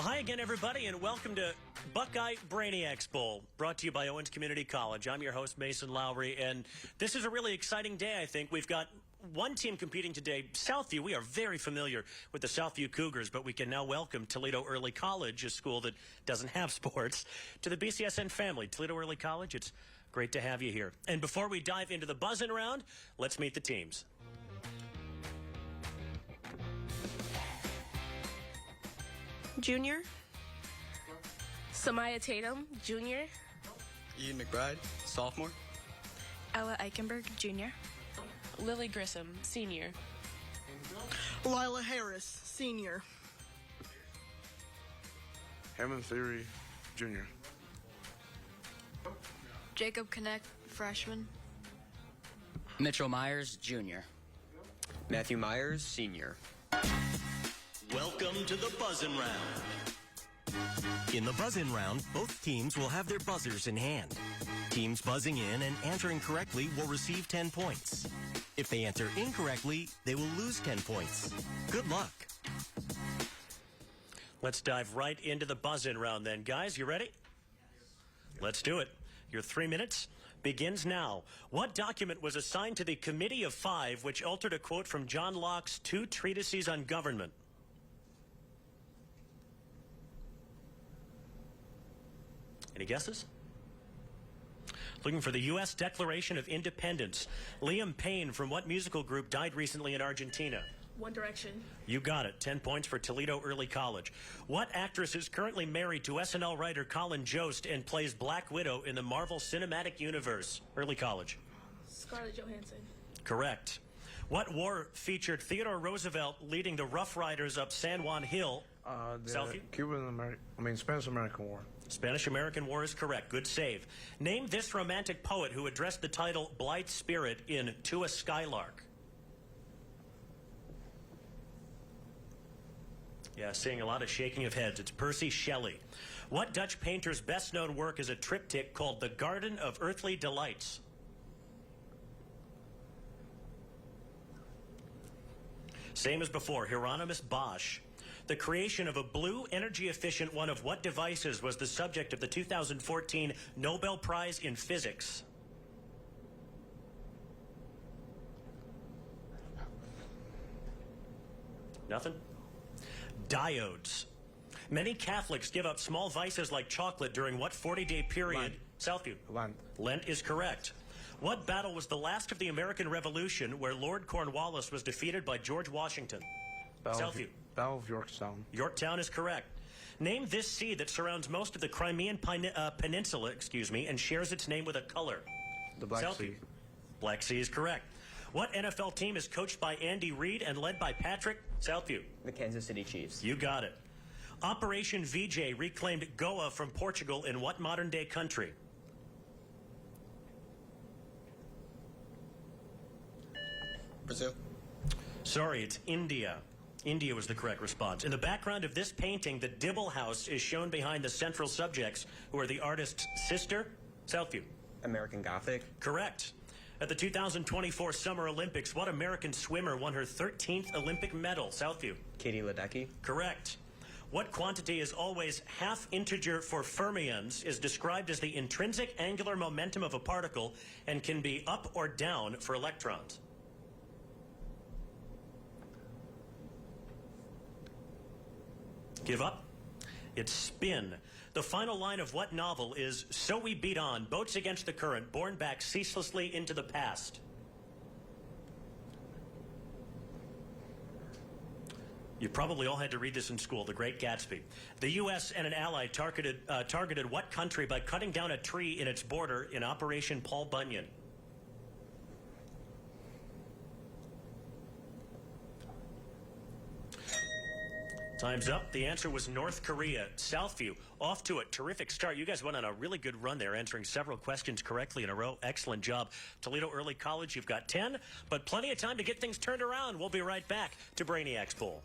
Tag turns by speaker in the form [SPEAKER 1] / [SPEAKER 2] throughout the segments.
[SPEAKER 1] Well, hi again, everybody, and welcome to Buckeye Brainiacs Bowl, brought to you by Owens Community College. I'm your host, Mason Lowry, and this is a really exciting day, I think. We've got one team competing today, Southview. We are very familiar with the Southview Cougars, but we can now welcome Toledo Early College, a school that doesn't have sports, to the BCSN family. Toledo Early College, it's great to have you here. And before we dive into the buzz-in round, let's meet the teams.
[SPEAKER 2] Junior. Samaya Tatum, junior.
[SPEAKER 3] Ian McBride, sophomore.
[SPEAKER 2] Ella Eichenberg, junior.
[SPEAKER 4] Lily Grissom, senior.
[SPEAKER 5] Lila Harris, senior.
[SPEAKER 6] Hammond Theory, junior.
[SPEAKER 7] Jacob Connect, freshman.
[SPEAKER 8] Mitchell Myers, junior.
[SPEAKER 3] Matthew Myers, senior.
[SPEAKER 1] Welcome to the Buzzin' Round.
[SPEAKER 9] In the buzz-in round, both teams will have their buzzers in hand. Teams buzzing in and answering correctly will receive 10 points. If they answer incorrectly, they will lose 10 points. Good luck.
[SPEAKER 1] Let's dive right into the buzz-in round then. Guys, you ready? Let's do it. Your 3 minutes begins now. What document was assigned to the Committee of Five, which altered a quote from John Locke's two treatises on government? Any guesses? Looking for the U.S. Declaration of Independence. Liam Payne from what musical group died recently in Argentina?
[SPEAKER 2] One Direction.
[SPEAKER 1] You got it. 10 points for Toledo Early College. What actress is currently married to SNL writer Colin Jost and plays Black Widow in the Marvel Cinematic Universe? Early College.
[SPEAKER 2] Scarlett Johansson.
[SPEAKER 1] Correct. What war featured Theodore Roosevelt leading the Rough Riders up San Juan Hill?
[SPEAKER 6] The Spanish-American War.
[SPEAKER 1] Spanish-American War is correct. Good save. Name this romantic poet who addressed the title Blithe Spirit in To a Skylark. Yeah, seeing a lot of shaking of heads. It's Percy Shelley. What Dutch painter's best-known work is a triptych called The Garden of Earthly Delights? Same as before, Hieronymus Bosch. The creation of a blue, energy-efficient one of what devices was the subject of the 2014 Nobel Prize in Physics? Nothing? Diodes. Many Catholics give up small vices like chocolate during what 40-day period?
[SPEAKER 6] Lent.
[SPEAKER 1] Southview.
[SPEAKER 6] Lent.
[SPEAKER 1] Lent is correct. What battle was the last of the American Revolution where Lord Cornwallis was defeated by George Washington? Southview.
[SPEAKER 6] Battle of Yorktown.
[SPEAKER 1] Yorktown is correct. Name this sea that surrounds most of the Crimean Peninsula, and shares its name with a color.
[SPEAKER 6] The Black
[SPEAKER 1] Southview.
[SPEAKER 6] Sea.
[SPEAKER 1] Black Sea is correct. What NFL team is coached by Andy Reid and led by Patrick? Southview.
[SPEAKER 3] The Kansas City Chiefs.
[SPEAKER 1] You got it. Operation VJ reclaimed Goa from Portugal in what modern-day country?
[SPEAKER 3] Brazil.
[SPEAKER 1] Sorry, it's India. India was the correct response. In the background of this painting, the Dibble House is shown behind the central subjects, who are the artist's sister. Southview.
[SPEAKER 3] American Gothic.
[SPEAKER 1] Correct. At the 2024 Summer Olympics, what American swimmer won her 13th Olympic medal? Southview.
[SPEAKER 3] Katie Ledecky.
[SPEAKER 1] Correct. What quantity is always half integer for fermions is described as the intrinsic angular momentum of a particle and can be up or down for electrons? Give up? It's spin. The final line of what novel is So We Beat On, Boats Against the Current, Borne Back Ceaselessly into the Past? You probably all had to read this in school, The Great Gatsby. The U.S. and an ally targeted what country by cutting down a tree in its border in Operation Paul Bunyan? Time's up. The answer was North Korea. Southview, off to a terrific start. You guys went on a really good run there, answering several questions correctly in a row. Excellent job. Toledo Early College, you've got 10, but plenty of time to get things turned around. We'll be right back to Brainiacs Bowl.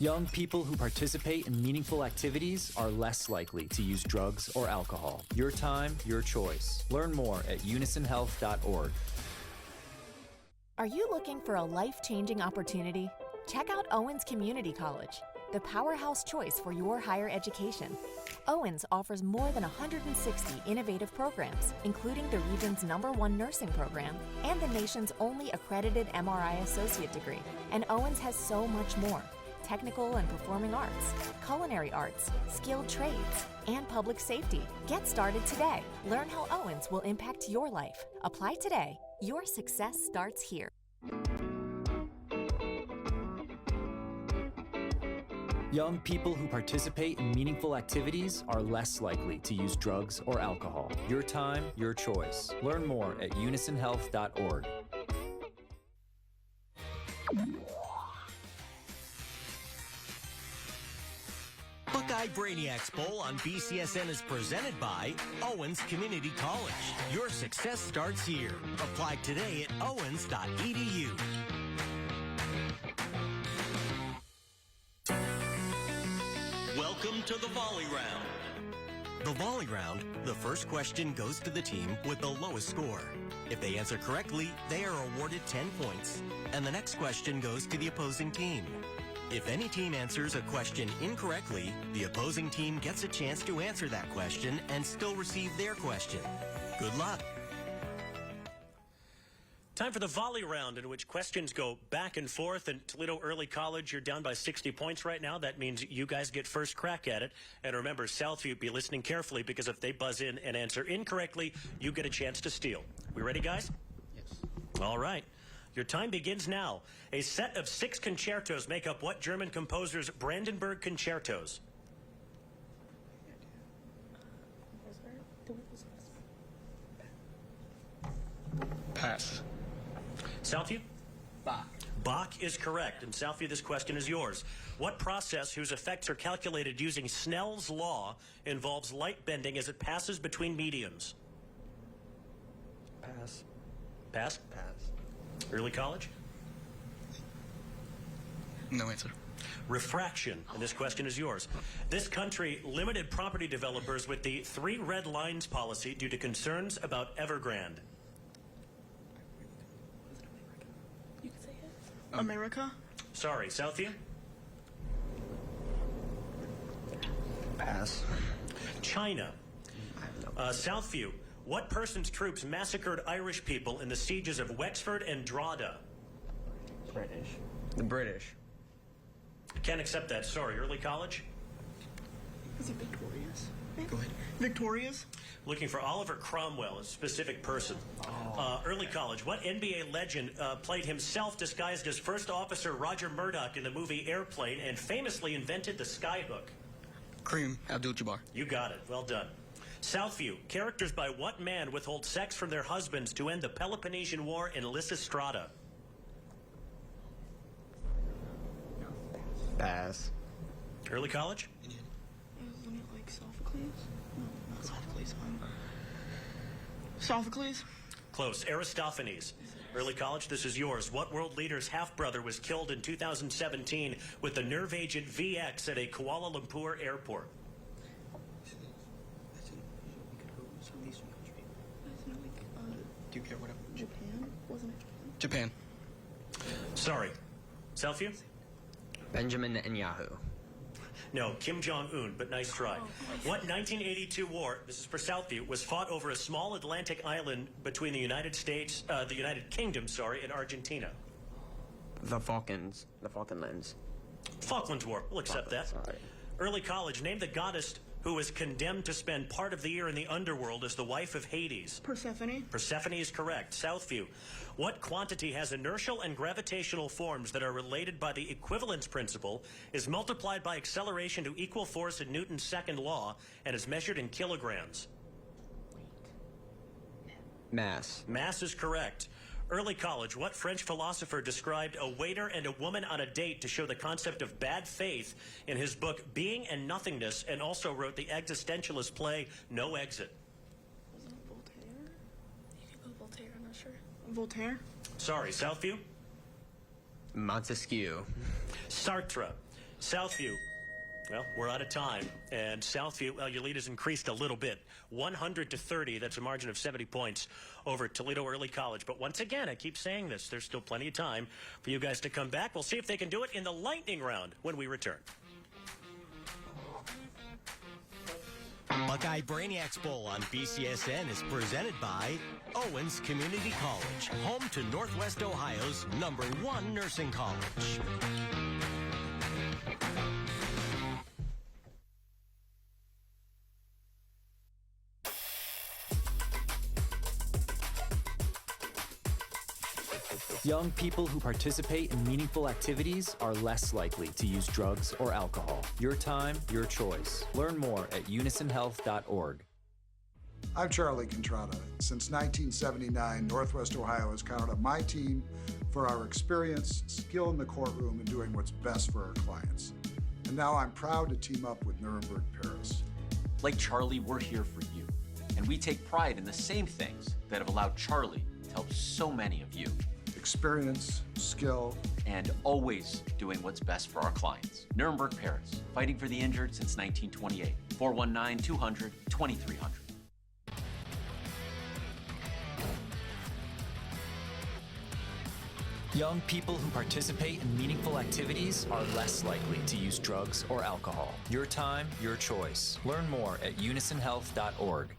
[SPEAKER 10] Young people who participate in meaningful activities are less likely to use drugs or alcohol. Your time, your choice. Learn more at unisonhealth.org.
[SPEAKER 11] Are you looking for a life-changing opportunity? Check out Owens Community College, the powerhouse choice for your higher education. Owens offers more than 160 innovative programs, including the region's #1 nursing program and the nation's only accredited MRI associate degree. And Owens has so much more: technical and performing arts, culinary arts, skilled trades, and public safety. Get started today. Learn how Owens will impact your life. Apply today. Your success starts here.
[SPEAKER 10] Young people who participate in meaningful activities are less likely to use drugs or alcohol. Your time, your choice. Learn more at unisonhealth.org.
[SPEAKER 9] Buckeye Brainiacs Bowl on BCSN is presented by Owens Community College. Your success starts here. Apply today at owens.edu. Welcome to the volley round. The volley round, the first question goes to the team with the lowest score. If they answer correctly, they are awarded 10 points, and the next question goes to the opposing team. If any team answers a question incorrectly, the opposing team gets a chance to answer that question and still receive their question. Good luck.
[SPEAKER 1] Time for the volley round, in which questions go back and forth. And Toledo Early College, you're down by 60 points right now. That means you guys get first crack at it. And remember, Southview, be listening carefully, because if they buzz in and answer incorrectly, you get a chance to steal. We ready, guys?
[SPEAKER 3] Yes.
[SPEAKER 1] All right. Your time begins now. A set of 6 concertos make up what German composer's Brandenburg Concertos?
[SPEAKER 3] Pass.
[SPEAKER 1] Southview?
[SPEAKER 3] Bach.
[SPEAKER 1] Bach is correct. And Southview, this question is yours. What process whose effects are calculated using Snell's law involves light bending as it passes between mediums?
[SPEAKER 3] Pass.
[SPEAKER 1] Pass?
[SPEAKER 3] Pass.
[SPEAKER 1] Early College?
[SPEAKER 3] No answer.
[SPEAKER 1] Refraction, and this question is yours. This country limited property developers with the 3 red lines policy due to concerns about Evergrande.
[SPEAKER 2] You can say it.
[SPEAKER 5] America.
[SPEAKER 1] Sorry, Southview?
[SPEAKER 3] Pass.
[SPEAKER 1] China.
[SPEAKER 3] I have no.
[SPEAKER 1] Southview. What person's troops massacred Irish people in the sieges of Wexford and Drogheda?
[SPEAKER 3] British. The British.
[SPEAKER 1] Can't accept that. Sorry. Early College?
[SPEAKER 5] Is he victorious?
[SPEAKER 3] Go ahead.
[SPEAKER 5] Victorious.
[SPEAKER 1] Looking for Oliver Cromwell, a specific person. Early College. What NBA legend played himself disguised as First Officer Roger Murdoch in the movie Airplane and famously invented the skyhook?
[SPEAKER 3] Kareem Abdul-Jabbar.
[SPEAKER 1] You got it. Well done. Southview. Characters by what man withhold sex from their husbands to end the Peloponnesian War in Lysistrata?
[SPEAKER 3] Pass.
[SPEAKER 1] Early College?
[SPEAKER 5] Isn't it like Sophocles? No, not Sophocles. Sophocles.
[SPEAKER 1] Close. Aristophanes. Early College, this is yours. What world leader's half-brother was killed in 2017 with the nerve agent VX at a Kuala Lumpur airport?
[SPEAKER 3] Do you care whatever?
[SPEAKER 5] Japan? Wasn't it
[SPEAKER 3] Japan.
[SPEAKER 1] Sorry. Southview?
[SPEAKER 3] Benjamin Netanyahu.
[SPEAKER 1] No, Kim Jong-un, but nice try. What 1982 war, this is for Southview, was fought over a small Atlantic island between the United Kingdom, and Argentina?
[SPEAKER 3] The Falklands. The Falklands.
[SPEAKER 1] Falklands War. We'll accept that.
[SPEAKER 3] Sorry.
[SPEAKER 1] Early College, name the goddess who was condemned to spend part of the year in the underworld as the wife of Hades.
[SPEAKER 5] Persephone.
[SPEAKER 1] Persephone is correct. Southview. What quantity has inertial and gravitational forms that are related by the equivalence principle, is multiplied by acceleration to equal force in Newton's second law, and is measured in kilograms?
[SPEAKER 3] Mass.
[SPEAKER 1] Mass is correct. Early College, what French philosopher described a waiter and a woman on a date to show the concept of bad faith in his book Being and Nothingness, and also wrote the existentialist play No Exit?
[SPEAKER 2] Wasn't it Voltaire? You could go Voltaire, I'm not sure.
[SPEAKER 5] Voltaire.
[SPEAKER 1] Sorry, Southview?
[SPEAKER 3] Montesquieu.
[SPEAKER 1] Sartre. Southview. Well, we're out of time. And Southview, well, your lead has increased a little bit. 100-30. That's a margin of 70 points over Toledo Early College. But once again, I keep saying this, there's still plenty of time for you guys to come back. We'll see if they can do it in the lightning round when we return.
[SPEAKER 9] Buckeye Brainiacs Bowl on BCSN is presented by Owens Community College, home to Northwest Ohio's #1 nursing college.
[SPEAKER 10] Young people who participate in meaningful activities are less likely to use drugs or alcohol. Your time, your choice. Learn more at unisonhealth.org.
[SPEAKER 12] I'm Charlie Contrada. Since 1979, Northwest Ohio has counted on my team for our experience, skill in the courtroom, and doing what's best for our clients. And now I'm proud to team up with Nuremberg Paris.
[SPEAKER 13] Like Charlie, we're here for you. And we take pride in the same things that have allowed Charlie to help so many of you.
[SPEAKER 12] Experience, skill,
[SPEAKER 13] and always doing what's best for our clients. Nuremberg Paris, fighting for the injured since 1928. 419-200-2300.
[SPEAKER 10] Young people who participate in meaningful activities are less likely to use drugs or alcohol. Your time, your choice. Learn more at unisonhealth.org.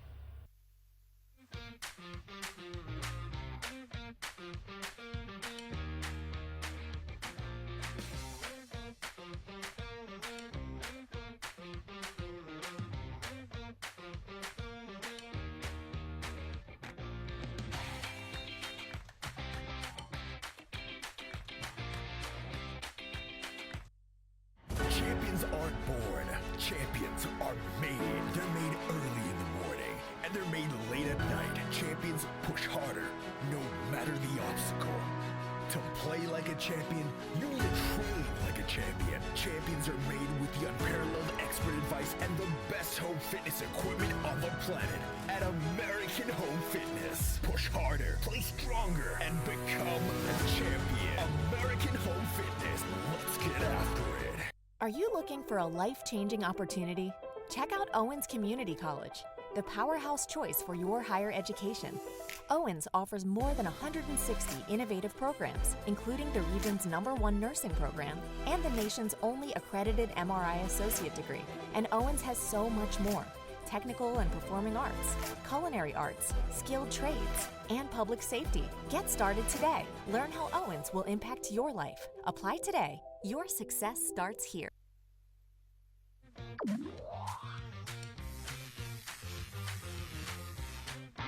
[SPEAKER 14] Champions aren't born. Champions are made. They're made early in the morning, and they're made late at night. Champions push harder, no matter the obstacle. To play like a champion, you need to train like a champion. Champions are made with the unparalleled expert advice and the best home fitness equipment on the planet at American Home Fitness. Push harder, play stronger, and become a champion. American Home Fitness. Let's get after it.
[SPEAKER 11] Are you looking for a life-changing opportunity? Check out Owens Community College, the powerhouse choice for your higher education. Owens offers more than 160 innovative programs, including the region's #1 nursing program and the nation's only accredited MRI associate degree. And Owens has so much more: technical and performing arts, culinary arts, skilled trades, and public safety. Get started today. Learn how Owens will impact your life. Apply today. Your success starts here.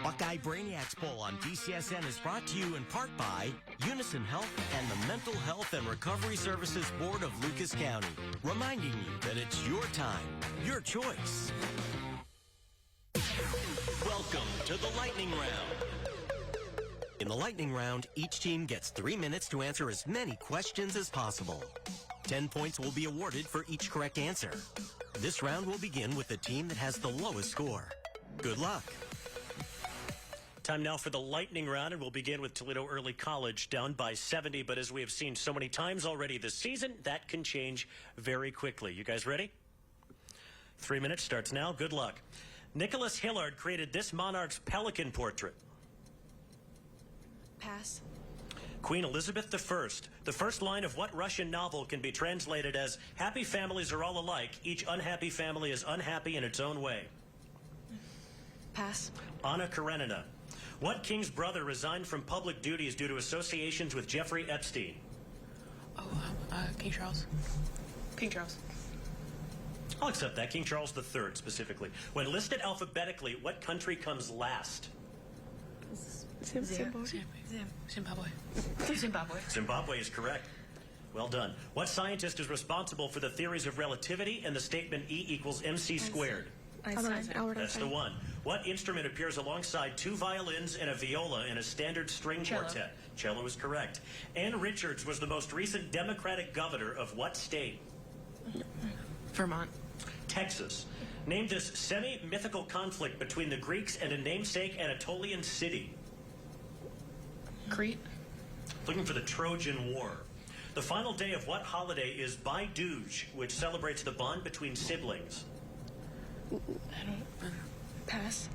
[SPEAKER 9] Buckeye Brainiacs Bowl on BCSN is brought to you in part by Unison Health and the Mental Health and Recovery Services Board of Lucas County, reminding you that it's your time, your choice. Welcome to the Lightning Round. In the Lightning Round, each team gets 3 minutes to answer as many questions as possible. 10 points will be awarded for each correct answer. This round will begin with the team that has the lowest score. Good luck.
[SPEAKER 1] Time now for the lightning round, and we'll begin with Toledo Early College, down by 70. But as we have seen so many times already this season, that can change very quickly. You guys ready? 3 minutes starts now. Good luck. Nicholas Hillard created this monarch's pelican portrait.
[SPEAKER 2] Pass.
[SPEAKER 1] Queen Elizabeth I. The first line of what Russian novel can be translated as, "Happy families are all alike. Each unhappy family is unhappy in its own way"?
[SPEAKER 2] Pass.
[SPEAKER 1] Anna Karenina. What king's brother resigned from public duties due to associations with Jeffrey Epstein?
[SPEAKER 4] King Charles. King Charles.
[SPEAKER 1] I'll accept that. King Charles III, specifically. When listed alphabetically, what country comes last?
[SPEAKER 2] Zimbabwe.
[SPEAKER 1] Zimbabwe is correct. Well done. What scientist is responsible for the theories of relativity and the statement E=mc²? That's the one. What instrument appears alongside 2 violins and a viola in a standard string quartet? Cello is correct. Ann Richards was the most recent Democratic governor of what state?
[SPEAKER 4] Vermont.
[SPEAKER 1] Texas. Name this semi-mythical conflict between the Greeks and a namesake Anatolian city.
[SPEAKER 4] Crete.
[SPEAKER 1] Looking for the Trojan War. The final day of what holiday is Bhai Dooj, which celebrates the bond between siblings?
[SPEAKER 2] I don't. Pass.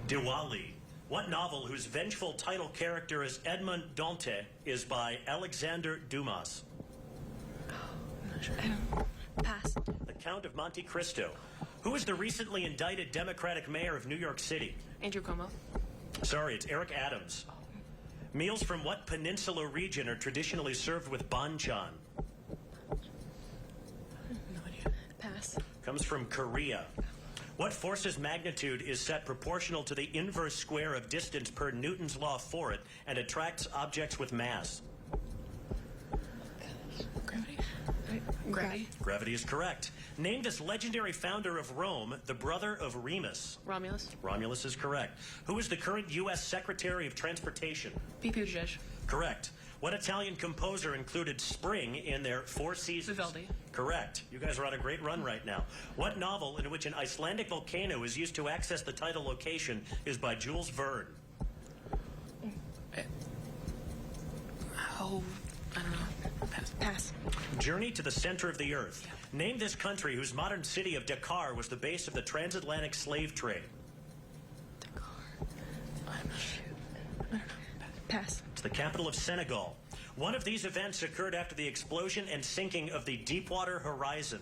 [SPEAKER 1] Diwali. What novel whose vengeful title character is Edmond Dantès is by Alexander Dumas?
[SPEAKER 2] I don't. Pass.
[SPEAKER 1] The Count of Monte Cristo. Who is the recently indicted Democratic mayor of New York City?
[SPEAKER 4] Andrew Cuomo.
[SPEAKER 1] Sorry, it's Eric Adams. Meals from what peninsula region are traditionally served with banchan?
[SPEAKER 2] No idea. Pass.
[SPEAKER 1] Comes from Korea. What force's magnitude is set proportional to the inverse square of distance per Newton's law for it and attracts objects with mass?
[SPEAKER 2] Gravity.
[SPEAKER 4] Gravity.
[SPEAKER 1] Gravity is correct. Name this legendary founder of Rome, the brother of Remus.
[SPEAKER 4] Romulus.
[SPEAKER 1] Romulus is correct. Who is the current U.S. Secretary of Transportation?
[SPEAKER 4] Pete Buttigieg.
[SPEAKER 1] Correct. What Italian composer included spring in their Four Seasons?
[SPEAKER 4] Vivaldi.
[SPEAKER 1] Correct. You guys are on a great run right now. What novel in which an Icelandic volcano is used to access the title location is by Jules Verne?
[SPEAKER 4] Oh, I don't know. Pass.
[SPEAKER 2] Pass.
[SPEAKER 1] Journey to the Center of the Earth. Name this country whose modern city of Dakar was the base of the transatlantic slave trade.
[SPEAKER 2] Pass.
[SPEAKER 1] It's the capital of Senegal. One of these events occurred after the explosion and sinking of the Deepwater Horizon.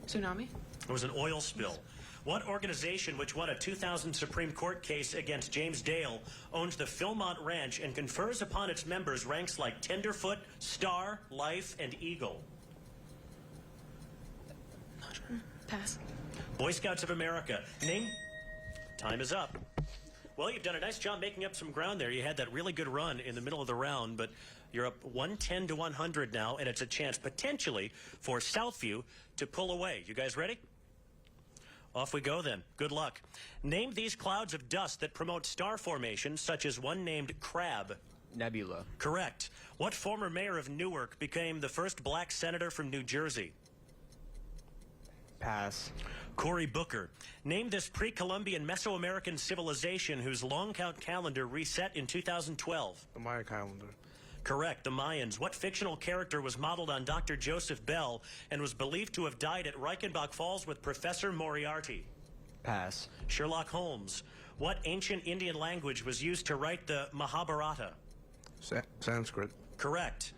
[SPEAKER 4] Tsunami.
[SPEAKER 1] It was an oil spill. What organization, which won a 2000 Supreme Court case against James Dale, owns the Philmont Ranch and confers upon its members ranks like Tenderfoot, Star, Life, and Eagle?
[SPEAKER 2] Pass.
[SPEAKER 1] Boy Scouts of America. Name. Time is up. Well, you've done a nice job making up some ground there. You had that really good run in the middle of the round, but you're up 110 to 100 now, and it's a chance potentially for Southview to pull away. You guys ready? Off we go then. Good luck. Name these clouds of dust that promote star formation, such as one named Crab.
[SPEAKER 3] Nebula.
[SPEAKER 1] Correct. What former mayor of Newark became the first black senator from New Jersey?
[SPEAKER 3] Pass.
[SPEAKER 1] Cory Booker. Name this pre-Columbian Mesoamerican civilization whose long count calendar reset in 2012.
[SPEAKER 6] The Maya calendar.
[SPEAKER 1] Correct, the Mayans. What fictional character was modeled on Dr. Joseph Bell and was believed to have died at Reichenbach Falls with Professor Moriarty?
[SPEAKER 3] Pass.
[SPEAKER 1] Sherlock Holmes. What ancient Indian language was used to write the Mahabharata?
[SPEAKER 6] Sanskrit.
[SPEAKER 1] Correct.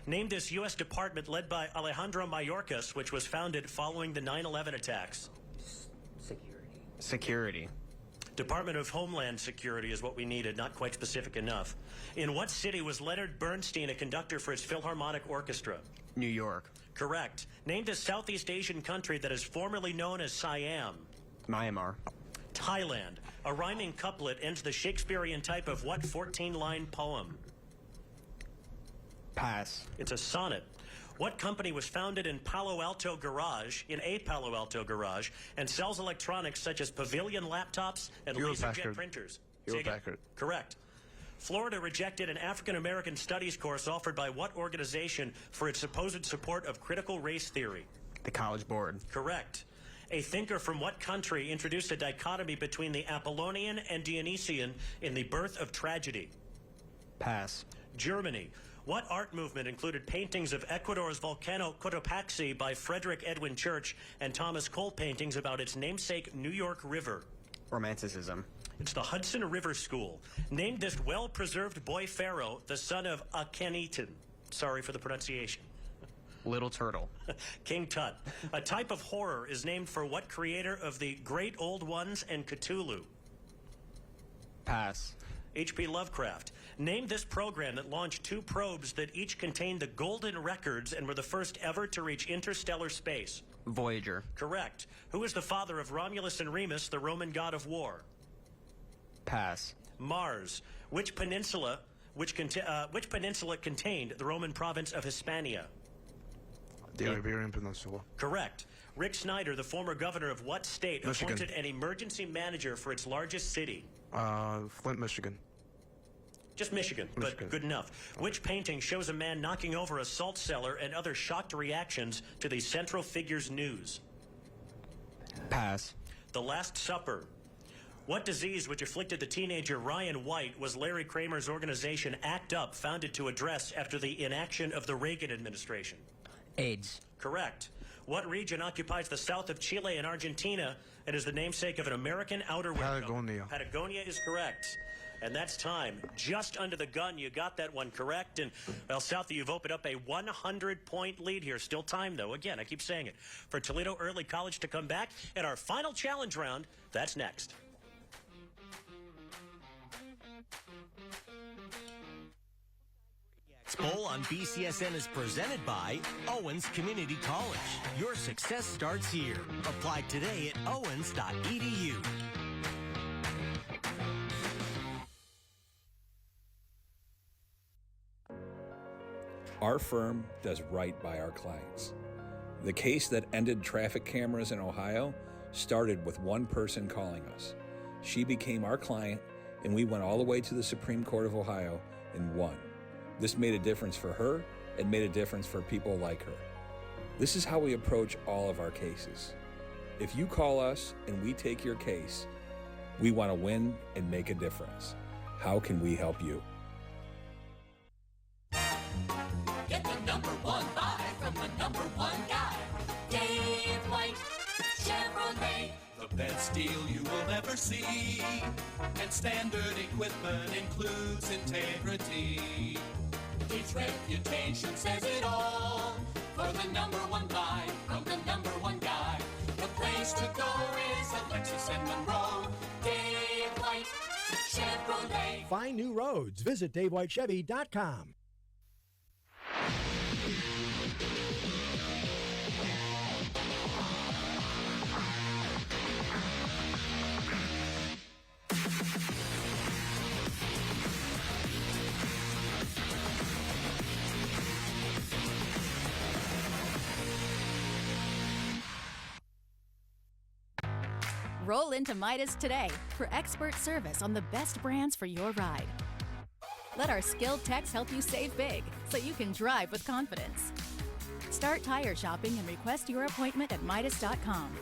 [SPEAKER 1] Name this U.S. department led by Alejandro Mayorkas, which was founded following the 9/11 attacks.
[SPEAKER 3] Security.
[SPEAKER 1] Department of Homeland Security is what we needed, not quite specific enough. In what city was Leonard Bernstein a conductor for his Philharmonic Orchestra?
[SPEAKER 3] New York.
[SPEAKER 1] Correct. Name this Southeast Asian country that is formerly known as Siam.
[SPEAKER 3] Myanmar.
[SPEAKER 1] Thailand. A rhyming couplet ends the Shakespearean type of what 14-line poem?
[SPEAKER 3] Pass.
[SPEAKER 1] It's a sonnet. What company was founded in a Palo Alto garage, and sells electronics such as Pavilion laptops and LaserJet printers?
[SPEAKER 6] Hewlett-Packard.
[SPEAKER 1] Correct. Florida rejected an African-American studies course offered by what organization for its supposed support of critical race theory?
[SPEAKER 3] The College Board.
[SPEAKER 1] Correct. A thinker from what country introduced a dichotomy between the Apollonian and Dionysian in The Birth of Tragedy?
[SPEAKER 3] Pass.
[SPEAKER 1] Germany. What art movement included paintings of Ecuador's volcano Cotopaxi by Frederick Edwin Church and Thomas Cole paintings about its namesake New York River?
[SPEAKER 3] Romanticism.
[SPEAKER 1] It's the Hudson River School. Name this well-preserved boy pharaoh, the son of Akhenaten. Sorry for the pronunciation.
[SPEAKER 3] Little Turtle.
[SPEAKER 1] King Tut. A type of horror is named for what creator of the Great Old Ones and Cthulhu?
[SPEAKER 3] Pass.
[SPEAKER 1] H.P. Lovecraft. Name this program that launched 2 probes that each contained the golden records and were the first ever to reach interstellar space.
[SPEAKER 3] Voyager.
[SPEAKER 1] Correct. Who is the father of Romulus and Remus, the Roman god of war?
[SPEAKER 3] Pass.
[SPEAKER 1] Mars. Which peninsula contained the Roman province of Hispania?
[SPEAKER 6] The Iberian Peninsula.
[SPEAKER 1] Correct. Rick Snyder, the former governor of what state,
[SPEAKER 6] Michigan.
[SPEAKER 1] appointed an emergency manager for its largest city?
[SPEAKER 6] Flint, Michigan.
[SPEAKER 1] Just Michigan, but good enough. Which painting shows a man knocking over a salt cellar and other shocked reactions to the central figure's news?
[SPEAKER 3] Pass.
[SPEAKER 1] The Last Supper. What disease which afflicted the teenager Ryan White was Larry Kramer's organization ACT UP founded to address after the inaction of the Reagan administration?
[SPEAKER 8] AIDS.
[SPEAKER 1] Correct. What region occupies the south of Chile and Argentina and is the namesake of an American outer window?
[SPEAKER 6] Patagonia.
[SPEAKER 1] Patagonia is correct. And that's time. Just under the gun, you got that one correct. And, well, Southview, you've opened up a 100-point lead here. Still time, though. Again, I keep saying it. For Toledo Early College to come back. And our final challenge round, that's next.
[SPEAKER 9] Bowl on BCSN is presented by Owens Community College. Your success starts here. Apply today at owens.edu.
[SPEAKER 15] Our firm does right by our clients. The case that ended traffic cameras in Ohio started with one person calling us. She became our client, and we went all the way to the Supreme Court of Ohio and won. This made a difference for her and made a difference for people like her. This is how we approach all of our cases. If you call us and we take your case, we want to win and make a difference. How can we help you?
[SPEAKER 16] Get the #1 buy from the #1 guy, Dave White, Chevrolet.
[SPEAKER 17] The best deal you will ever see, and standard equipment includes integrity.
[SPEAKER 16] His reputation says it all. For the #1 buy from the #1 guy, the place to go is at Lexus and Monroe. Dave White, Chevrolet.
[SPEAKER 18] Find new roads. Visit DaveWhiteChevy.com.
[SPEAKER 19] Roll into Midas today for expert service on the best brands for your ride. Let our skilled techs help you save big so you can drive with confidence. Start tire shopping and request your appointment at Midas.com.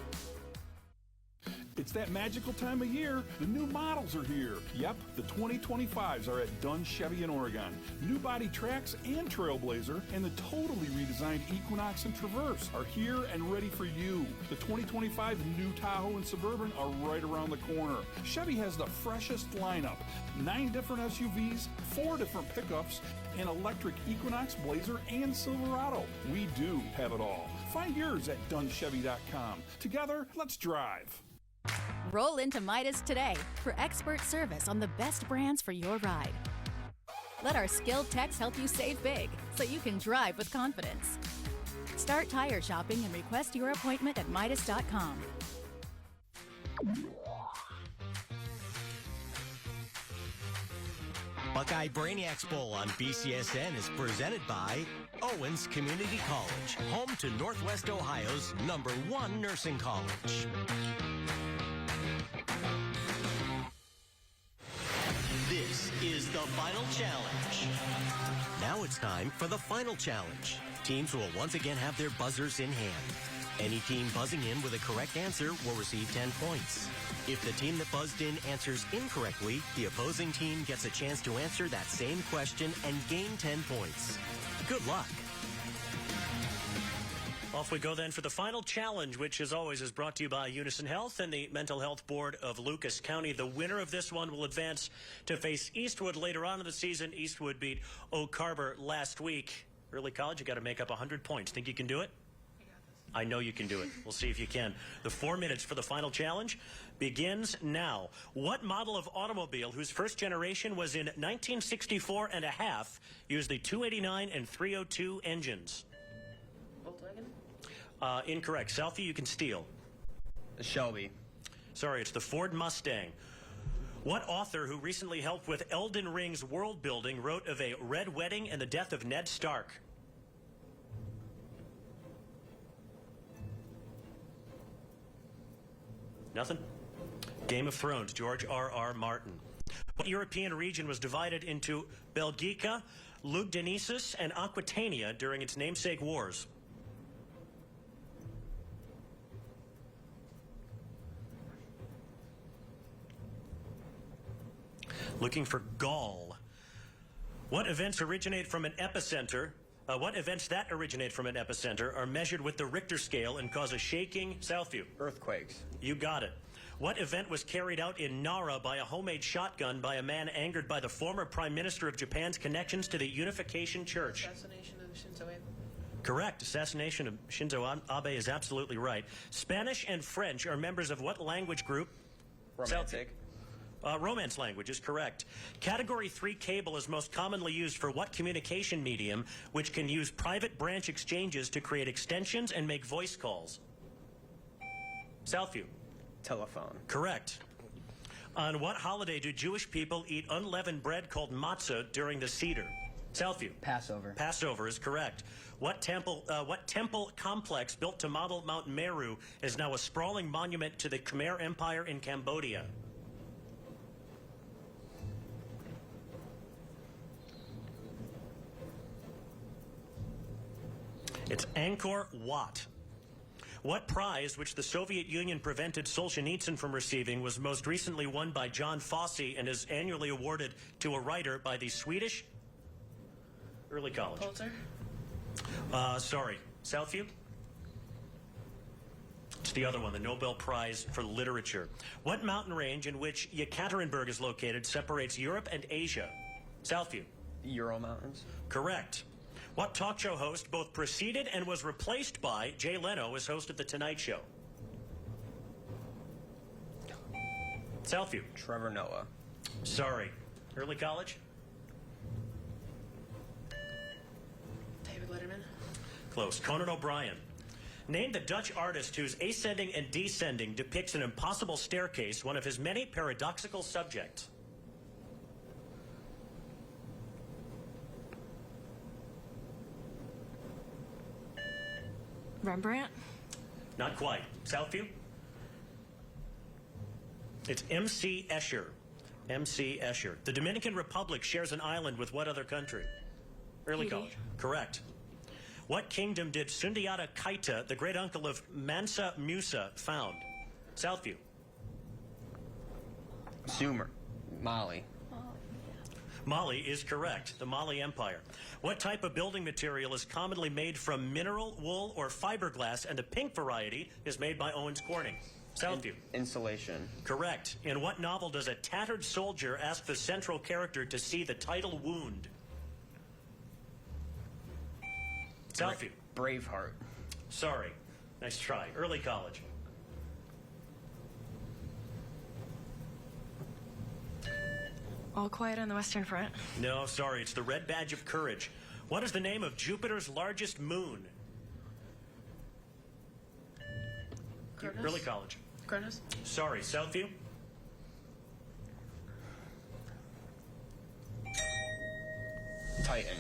[SPEAKER 20] It's that magical time of year. The new models are here. Yep, the 2025s are at Dunn Chevy in Oregon. New body tracks and Trailblazer and the totally redesigned Equinox and Traverse are here and ready for you. The 2025 new Tahoe and Suburban are right around the corner. Chevy has the freshest lineup. 9 different SUVs, 4 different pickups, an electric Equinox, Blazer, and Silverado. We do have it all. Find yours at DunnChevy.com. Together, let's drive.
[SPEAKER 19] Roll into Midas today for expert service on the best brands for your ride. Let our skilled techs help you save big so you can drive with confidence. Start tire shopping and request your appointment at Midas.com.
[SPEAKER 9] Buckeye Brainiacs Bowl on BCSN is presented by Owens Community College, home to Northwest Ohio's #1 nursing college. This is the final challenge. Now it's time for the final challenge. Teams will once again have their buzzers in hand. Any team buzzing in with a correct answer will receive 10 points. If the team that buzzed in answers incorrectly, the opposing team gets a chance to answer that same question and gain 10 points. Good luck.
[SPEAKER 1] Off we go then for the final challenge, which as always is brought to you by Unison Health and the Mental Health Board of Lucas County. The winner of this one will advance to face Eastwood later on in the season. Eastwood beat Oak Harbor last week. Early College, you got to make up 100 points. Think you can do it? I know you can do it. We'll see if you can. The 4 minutes for the final challenge begins now. What model of automobile whose first generation was in 1964 and a half used the 289 and 302 engines? Incorrect. Southview, you can steal.
[SPEAKER 3] The Shelby.
[SPEAKER 1] Sorry, it's the Ford Mustang. What author who recently helped with Elden Ring's world building wrote of a red wedding and the death of Ned Stark? Nothing? Game of Thrones, George R.R. Martin. What European region was divided into Belgica, Lugdunensis, and Aquitania during its namesake wars? Looking for gall. What events originate from an epicenter? What events that originate from an epicenter are measured with the Richter scale and cause a shaking? Southview.
[SPEAKER 3] Earthquakes.
[SPEAKER 1] You got it. What event was carried out in Nara by a homemade shotgun by a man angered by the former Prime Minister of Japan's connections to the Unification Church?
[SPEAKER 4] Assassination of Shinzo Abe.
[SPEAKER 1] Correct. Assassination of Shinzo Abe is absolutely right. Spanish and French are members of what language group?
[SPEAKER 3] Romantic.
[SPEAKER 1] Romance language is correct. Category 3 cable is most commonly used for what communication medium, which can use private branch exchanges to create extensions and make voice calls? Southview.
[SPEAKER 3] Telephone.
[SPEAKER 1] Correct. On what holiday do Jewish people eat unleavened bread called matzah during the Seder? Southview.
[SPEAKER 8] Passover.
[SPEAKER 1] Passover is correct. What temple complex built to model Mount Meru is now a sprawling monument to the Khmer Empire in Cambodia? It's Angkor Wat. What prize, which the Soviet Union prevented Solzhenitsyn from receiving, was most recently won by John Fosse and is annually awarded to a writer by the Swedish Early College?
[SPEAKER 4] Pulitzer?
[SPEAKER 1] Sorry. Southview? It's the other one, the Nobel Prize for Literature. What mountain range in which Yekaterinburg is located separates Europe and Asia? Southview.
[SPEAKER 3] Ural Mountains.
[SPEAKER 1] Correct. What talk show host both preceded and was replaced by Jay Leno as host of The Tonight Show? Southview.
[SPEAKER 3] Trevor Noah.
[SPEAKER 1] Sorry. Early College?
[SPEAKER 4] David Letterman.
[SPEAKER 1] Close. Conan O'Brien. Name the Dutch artist whose ascending and descending depicts an impossible staircase, one of his many paradoxical subjects.
[SPEAKER 2] Rembrandt?
[SPEAKER 1] Not quite. Southview? It's M.C. Escher. M.C. Escher. The Dominican Republic shares an island with what other country? Early College. Correct. What kingdom did Sundiata Keita, the great uncle of Mansa Musa, found? Southview.
[SPEAKER 3] Sumer. Mali.
[SPEAKER 1] Mali is correct. The Mali Empire. What type of building material is commonly made from mineral, wool, or fiberglass, and the pink variety is made by Owens Corning? Southview.
[SPEAKER 3] Insulation.
[SPEAKER 1] Correct. In what novel does a tattered soldier ask the central character to see the title wound? Southview.
[SPEAKER 3] Braveheart.
[SPEAKER 1] Sorry. Nice try. Early College.
[SPEAKER 2] All Quiet on the Western Front?
[SPEAKER 1] No, sorry. It's the Red Badge of Courage. What is the name of Jupiter's largest moon?
[SPEAKER 4] Cronus?
[SPEAKER 1] Early College.
[SPEAKER 4] Cronus?
[SPEAKER 1] Sorry. Southview?
[SPEAKER 3] Titan.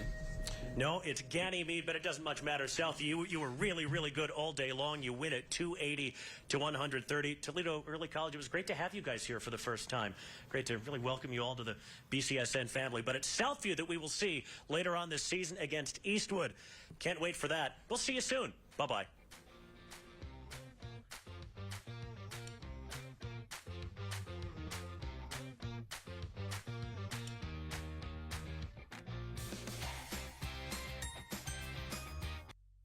[SPEAKER 1] No, it's Ganymede, but it doesn't much matter. Southview, you were really, really good all day long. You win it 280 to 130. Toledo Early College, it was great to have you guys here for the first time. Great to really welcome you all to the BCSN family. But it's Southview that we will see later on this season against Eastwood. Can't wait for that. We'll see you soon. Bye-bye.